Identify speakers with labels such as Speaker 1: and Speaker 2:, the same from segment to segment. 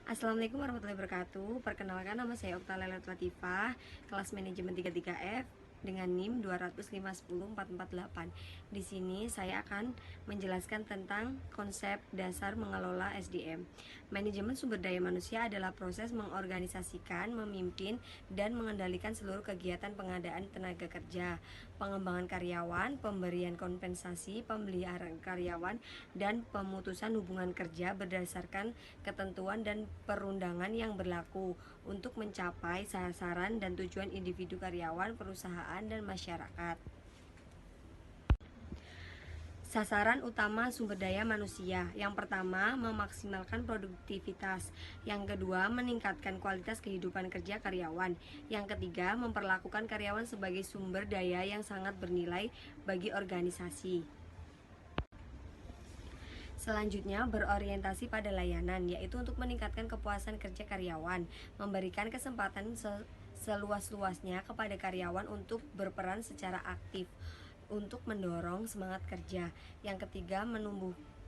Speaker 1: Assalamualaikum warahmatullahi wabarakatuh. Perkenalkan, nama saya Okta Lelet Latifah, kelas manajemen 33F dengan NIM 205110448. Di sini saya akan menjelaskan tentang konsep dasar mengelola SDM. Manajemen sumber daya manusia adalah proses mengorganisasikan, memimpin, dan mengendalikan seluruh kegiatan pengadaan tenaga kerja, pengembangan karyawan, pemberian kompensasi, pemeliharaan karyawan, dan pemutusan hubungan kerja berdasarkan ketentuan dan perundangan yang berlaku untuk mencapai sasaran dan tujuan individu, karyawan, perusahaan, dan masyarakat. Sasaran utama sumber daya manusia. Yang pertama, memaksimalkan produktivitas. Yang kedua, meningkatkan kualitas kehidupan kerja karyawan. Yang ketiga, memperlakukan karyawan sebagai sumber daya yang sangat bernilai bagi organisasi. Selanjutnya, berorientasi pada layanan, yaitu untuk meningkatkan kepuasan kerja karyawan, memberikan kesempatan seluas-luasnya kepada karyawan untuk berperan secara aktif untuk mendorong semangat kerja. Yang ketiga,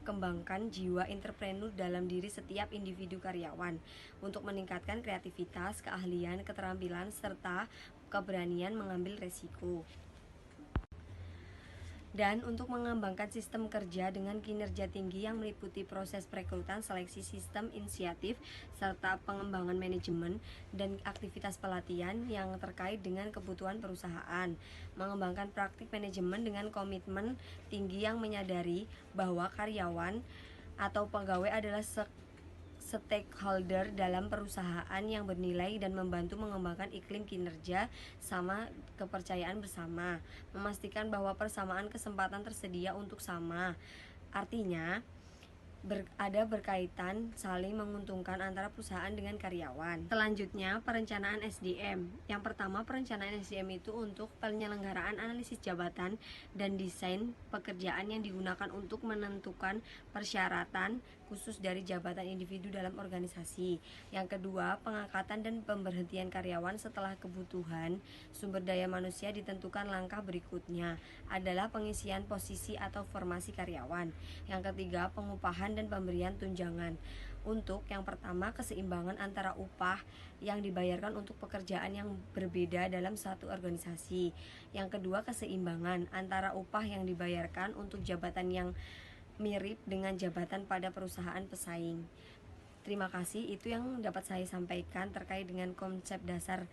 Speaker 1: kembangkan jiwa entrepreneur dalam diri setiap individu karyawan untuk meningkatkan kreativitas, keahlian, keterampilan, serta keberanian mengambil resiko. Dan untuk mengembangkan sistem kerja dengan kinerja tinggi yang meliputi proses perekrutan, seleksi, sistem inisiatif, serta pengembangan manajemen dan aktivitas pelatihan yang terkait dengan kebutuhan perusahaan. Mengembangkan praktik manajemen dengan komitmen tinggi yang menyadari bahwa karyawan atau pegawai adalah stakeholder dalam perusahaan yang bernilai dan membantu mengembangkan iklim kinerja sama kepercayaan bersama, memastikan bahwa persamaan kesempatan tersedia untuk sama. Artinya, ada berkaitan saling menguntungkan antara perusahaan dengan karyawan. Selanjutnya, perencanaan SDM. Yang pertama, perencanaan SDM itu untuk penyelenggaraan analisis jabatan dan desain pekerjaan yang digunakan untuk menentukan persyaratan khusus dari jabatan individu dalam organisasi. Yang kedua, pengangkatan dan pemberhentian karyawan setelah kebutuhan sumber daya manusia ditentukan. Langkah berikutnya adalah pengisian posisi atau formasi karyawan. Yang ketiga, pengupahan dan pemberian tunjangan. Untuk yang pertama, keseimbangan antara upah yang dibayarkan untuk pekerjaan yang berbeda dalam satu organisasi. Yang kedua, keseimbangan antara upah yang dibayarkan untuk jabatan yang mirip dengan jabatan pada perusahaan pesaing. Terima kasih, itu yang dapat saya sampaikan terkait dengan konsep dasar